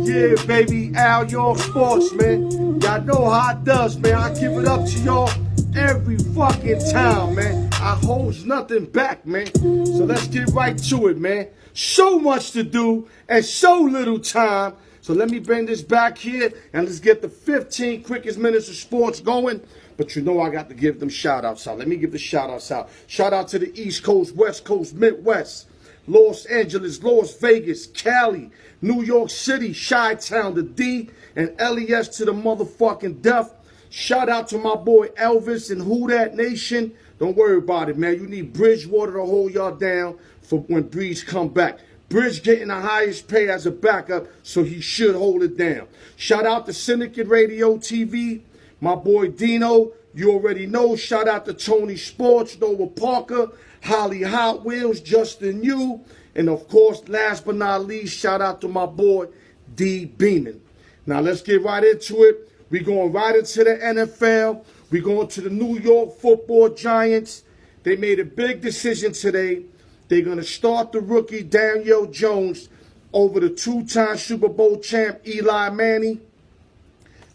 Yeah, baby, Alyork Sports, man. Y'all know how it does, man. I give it up to y'all every fucking time, man. I holds nothing back, man. So let's get right to it, man. So much to do and so little time. So let me bring this back here and let's get the 15 quickest minutes of sports going. But you know I got to give them shout-outs out. Let me give the shout-outs out. Shout out to the East Coast, West Coast, Midwest, Los Angeles, Las Vegas, Cali, New York City, Chi-Town, the D, and LES to the motherfucking death. Shout out to my boy Elvis and Who Dat Nation. Don't worry about it, man. You need Bridgewater to hold y'all down for when Breeze come back. Bridge getting the highest pay as a backup, so he should hold it down. Shout out to Syndicate Radio TV, my boy Dino. You already know. Shout out to Tony Sports, Nova Parker, Holly Hot Wheels, Justin Yu, and of course, last but not least, shout out to my boy D Beeman. Now let's get right into it. We're going right into the NFL. We're going to the New York Football Giants. They made a big decision today. They're going to start the rookie Daniel Jones over the two-time Super Bowl champ Eli Manning.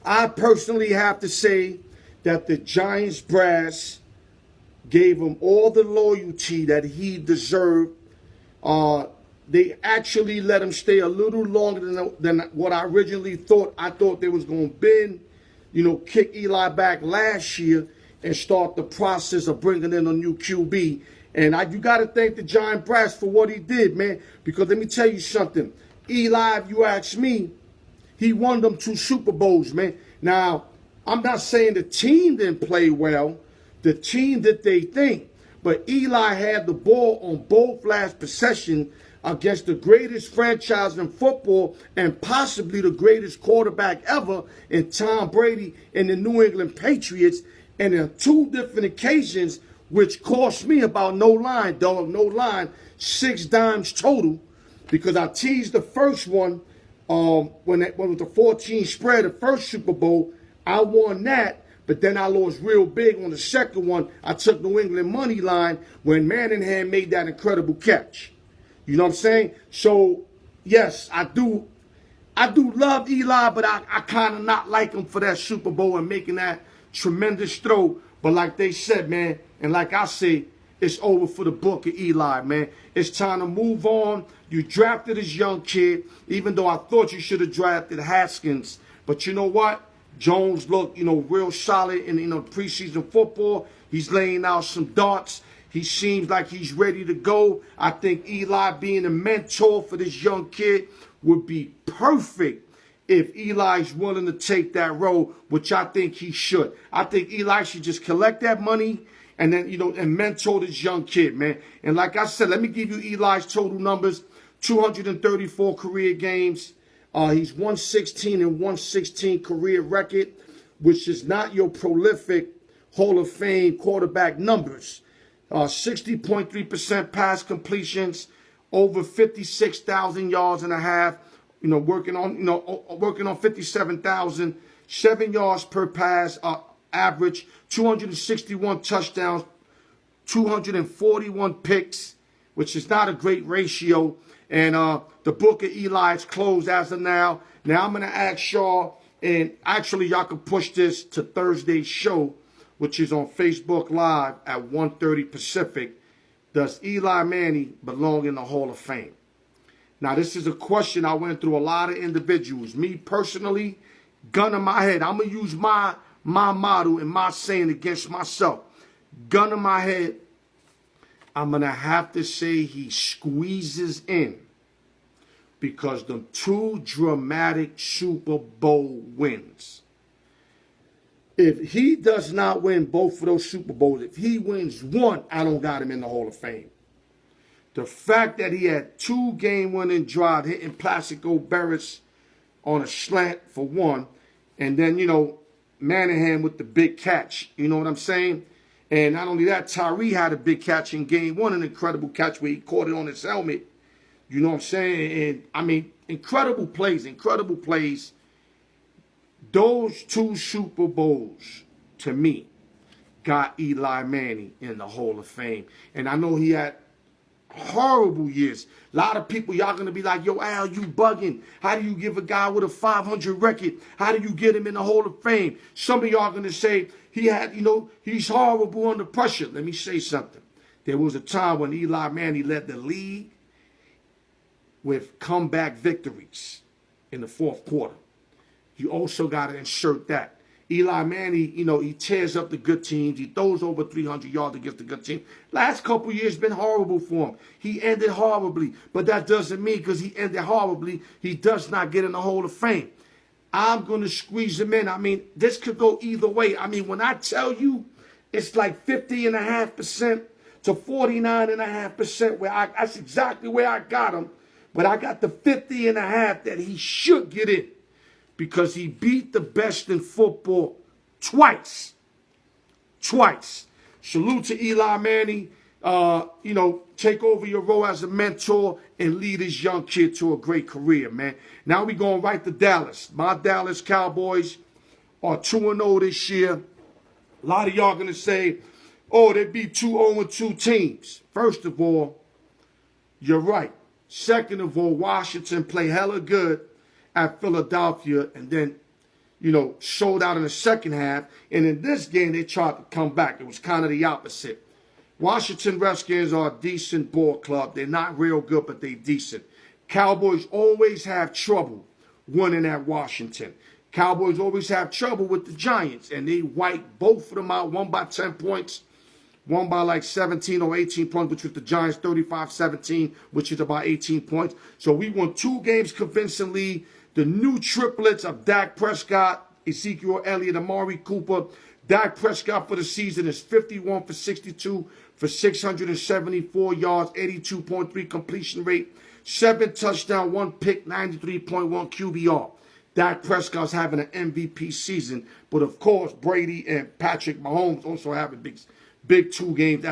I personally have to say that the Giants brass gave him all the loyalty that he deserved. They actually let him stay a little longer than what I originally thought. I thought they was going to bend, kick Eli back last year and start the process of bringing in a new QB. And you got to thank the Giant brass for what he did, man. Because let me tell you something. Eli, if you ask me, he won them 2 Super Bowls, man. Now, I'm not saying the team didn't play well. The team did they think. But Eli had the ball on both last possession against the greatest franchise in football and possibly the greatest quarterback ever in Tom Brady and the New England Patriots. And on 2 different occasions, which cost me about no line, dog, no line, 6 dimes total, because I teased the first one when it was the 14 spread, the first Super Bowl. I won that, but then I lost real big on the second one. I took New England money line when Manningham made that incredible catch. You know what I'm saying? So, yes, I do love Eli, but I kind of not like him for that Super Bowl and making that tremendous throw. But like they said, man, and like I say, it's over for the book of Eli, man. It's time to move on. You drafted this young kid, even though I thought you should have drafted Haskins. But you know what? Jones looked, real solid in, preseason football. He's laying out some darts. He seems like he's ready to go. I think Eli being a mentor for this young kid would be perfect if Eli's willing to take that role, which I think he should. I think Eli should just collect that money and then, and mentor this young kid, man. And like I said, let me give you Eli's total numbers. 234 career games. He's 116 and 116 career record, which is not your prolific Hall of Fame quarterback numbers. 60.3% pass completions, over 56,000 yards and a half. Working on 57,000, 7 yards per pass average, 261 touchdowns, 241 picks, which is not a great ratio. And the book of Eli is closed as of now. Now I'm going to ask y'all, and actually y'all can push this to Thursday's show, which is on Facebook Live at 1:30 Pacific. Does Eli Manning belong in the Hall of Fame? Now, this is a question I went through a lot of individuals. Me personally, gun in my head. I'm going to use my motto and my saying against myself. Gun in my head. I'm going to have to say he squeezes in because the 2 dramatic Super Bowl wins. If he does not win both of those Super Bowls, if he wins one, I don't got him in the Hall of Fame. The fact that he had 2 game-winning drives, hitting Plaxico Burress on a slant for one, and then, Manahan with the big catch. You know what I'm saying? And not only that, Tyree had a big catch in game 1, an incredible catch where he caught it on his helmet. You know what I'm saying? And, incredible plays, incredible plays. Those 2 Super Bowls, to me, got Eli Manning in the Hall of Fame. And I know he had horrible years. A lot of people, y'all going to be like, yo, Al, you bugging. How do you give a guy with a 500 record? How do you get him in the Hall of Fame? Some of y'all going to say, he's horrible under pressure. Let me say something. There was a time when Eli Manning led the league with comeback victories in the 4th quarter. You also got to insert that. Eli Manning, he tears up the good teams. He throws over 300 yards against the good team. Last couple of years been horrible for him. He ended horribly. But that doesn't mean because he ended horribly, he does not get in the Hall of Fame. I'm going to squeeze him in. This could go either way. When I tell you it's like 50.5% to 49.5% that's exactly where I got him. But I got the 50.5 that he should get in. Because he beat the best in football twice. Twice. Salute to Eli Manning. Take over your role as a mentor and lead this young kid to a great career, man. Now we going right to Dallas. My Dallas Cowboys are 2-0 this year. A lot of y'all going to say, oh, they beat 2 0-2 teams. First of all, you're right. Second of all, Washington play hella good at Philadelphia and then, sold out in the second half. And in this game, they tried to come back. It was kind of the opposite. Washington Redskins are a decent ball club. They're not real good, but they're decent. Cowboys always have trouble winning at Washington. Cowboys always have trouble with the Giants, and they wiped both of them out, one by 10 points, one by like 17 or 18 points, which was the Giants 35-17, which is about 18 points. So we won 2 games convincingly. The new triplets of Dak Prescott, Ezekiel Elliott, Amari Cooper. Dak Prescott for the season is 51 for 62 for 674 yards, 82.3 completion rate, 7 touchdowns, 1 pick, 93.1 QBR. Dak Prescott's having an MVP season, but of course Brady and Patrick Mahomes also having big 2 games,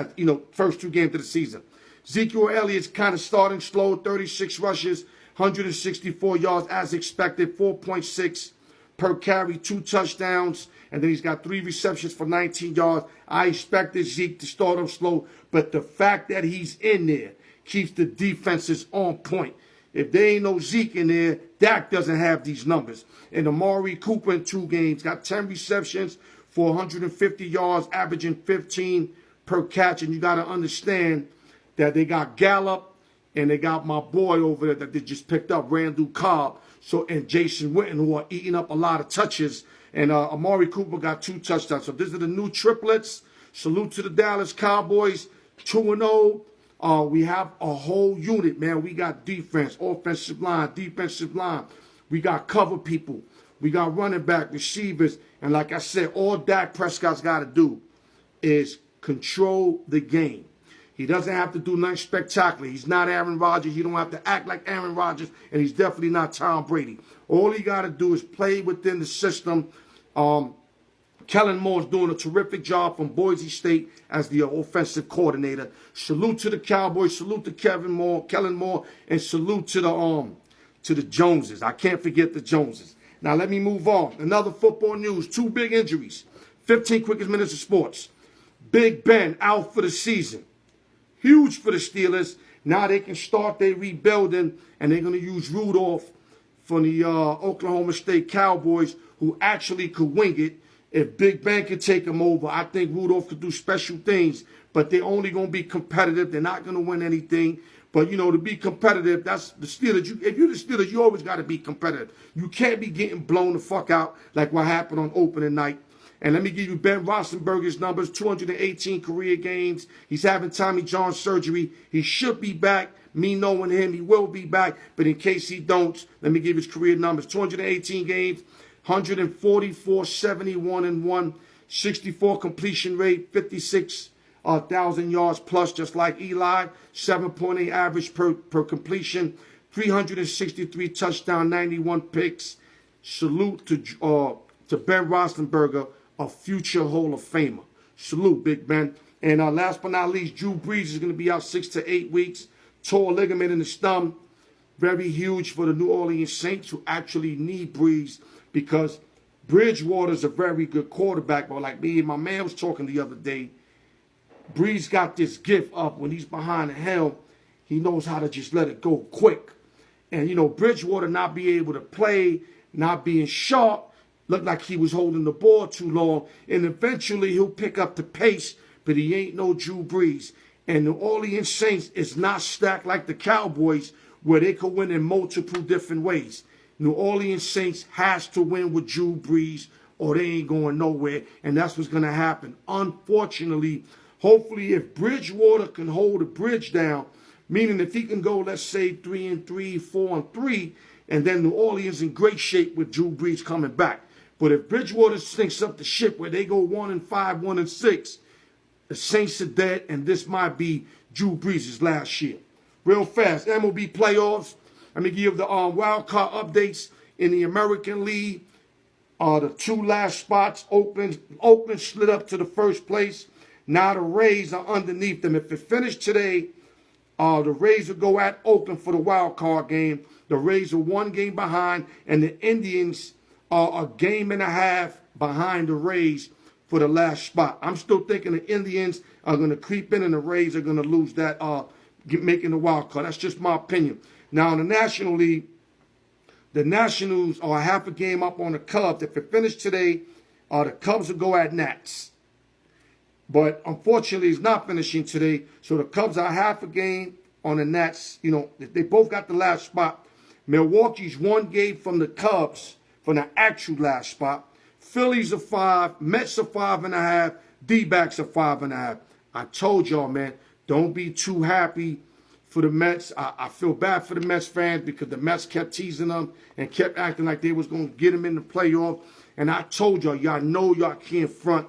first 2 games of the season. Ezekiel Elliott's kind of starting slow, 36 rushes, 164 yards as expected, 4.6 per carry, 2 touchdowns, and then he's got 3 receptions for 19 yards. I expected Zeke to start him slow, but the fact that he's in there keeps the defenses on point. If there ain't no Zeke in there, Dak doesn't have these numbers. And Amari Cooper in 2 games got 10 receptions for 150 yards, averaging 15 per catch. And you got to understand that they got Gallup and they got my boy over there that they just picked up, Randall Cobb, and Jason Witten, who are eating up a lot of touches. And Amari Cooper got 2 touchdowns. So these are the new triplets. Salute to the Dallas Cowboys, 2-0. We have a whole unit, man. We got defense, offensive line, defensive line. We got cover people. We got running back, receivers. And like I said, all Dak Prescott's got to do is control the game. He doesn't have to do nothing spectacular. He's not Aaron Rodgers. He don't have to act like Aaron Rodgers. And he's definitely not Tom Brady. All he got to do is play within the system. Kellen Moore's doing a terrific job from Boise State as the offensive coordinator. Salute to the Cowboys. Salute to Kellen Moore, and salute to the Joneses. I can't forget the Joneses. Now let me move on. Another football news. 2 big injuries. 15 quickest minutes of sports. Big Ben out for the season. Huge for the Steelers. Now they can start their rebuilding, and they're going to use Rudolph from the Oklahoma State Cowboys, who actually could wing it. If Big Ben could take him over, I think Rudolph could do special things, but they're only going to be competitive. They're not going to win anything. But, to be competitive, that's the Steelers. If you're the Steelers, you always got to be competitive. You can't be getting blown the fuck out like what happened on opening night. And let me give you Ben Roethlisberger's numbers, 218 career games. He's having Tommy John surgery. He should be back. Me knowing him, he will be back. But in case he don't, let me give his career numbers. 218 games, 144, 71 and 1, 64 completion rate, 56,000 yards plus, just like Eli, 7.8 average per completion, 363 touchdown, 91 picks. Salute to Ben Roethlisberger, a future Hall of Famer. Salute, Big Ben. And last but not least, Drew Brees is going to be out 6 to 8 weeks. Tore ligament in the thumb. Very huge for the New Orleans Saints, who actually need Brees, because Bridgewater's a very good quarterback. But like me and my man was talking the other day, Brees got this gift up when he's behind the helm. He knows how to just let it go quick. And, you know, Bridgewater not be able to play, not being sharp, looked like he was holding the ball too long. And eventually he'll pick up the pace, but he ain't no Drew Brees. And the New Orleans Saints is not stacked like the Cowboys, where they could win in multiple different ways. New Orleans Saints has to win with Drew Brees, or they ain't going nowhere. And that's what's going to happen. Unfortunately, hopefully if Bridgewater can hold the bridge down, meaning if he can go, let's say 3-3, 4-3, and then New Orleans in great shape with Drew Brees coming back. But if Bridgewater sinks up the ship where they go 1-5, 1-6, the Saints are dead, and this might be Drew Brees' last year. Real fast, MLB playoffs. Let me give the wild card updates in the American League. The two last spots, Oakland slid up to the first place. Now the Rays are underneath them. If it finished today, the Rays will go at Oakland for the wild card game. The Rays are 1 game behind, and the Indians are a game and a half behind the Rays for the last spot. I'm still thinking the Indians are going to creep in, and the Rays are going to lose that, making the wild card. That's just my opinion. Now in the National League, the Nationals are half a game up on the Cubs. If it finished today, the Cubs will go at Nats. But unfortunately, it's not finishing today. So the Cubs are half a game on the Nats. You know, they both got the last spot. Milwaukee's 1 game from the Cubs from the actual last spot. Phillies are 5. Mets are 5.5. D-backs are 5.5. I told y'all, man, don't be too happy for the Mets. I feel bad for the Mets fans because the Mets kept teasing them and kept acting like they was going to get them in the playoff. And I told y'all, y'all know y'all can't front.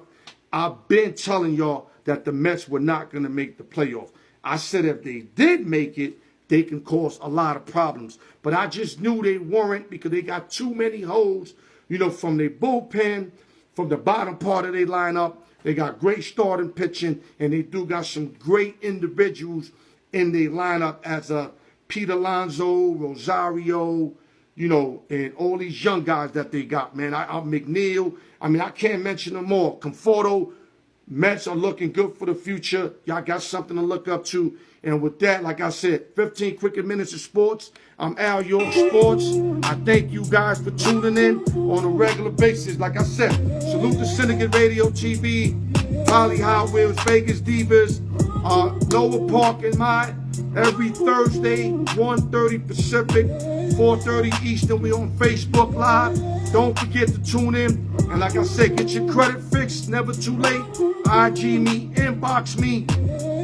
I've been telling y'all that the Mets were not going to make the playoff. I said if they did make it, they can cause a lot of problems. But I just knew they weren't, because they got too many holes, you know, from their bullpen, from the bottom part of their lineup. They got great starting pitching, and they do got some great individuals in their lineup as Pete Alonso, Rosario, you know, and all these young guys that they got, man. McNeil, I mean, I can't mention them all. Conforto, Mets are looking good for the future. Y'all got something to look up to. And with that, like I said, 15 quick minutes of sports. I'm Alyork Sports. I thank you guys for tuning in on a regular basis. Like I said, salute to Syndicate Radio TV, Holly High Wheels, Vegas Divas, Lower Park and Mine, every Thursday, 1:30 Pacific, 4:30 Eastern. We on Facebook Live. Don't forget to tune in. And like I said, get your credit fixed. Never too late. IG me, inbox me,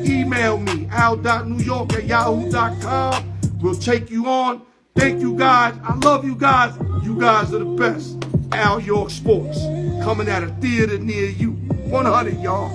email me, al.newyork@yahoo.com. We'll take you on. Thank you guys. I love you guys. You guys are the best. Alyork Sports. Coming at a theater near you. 100, y'all.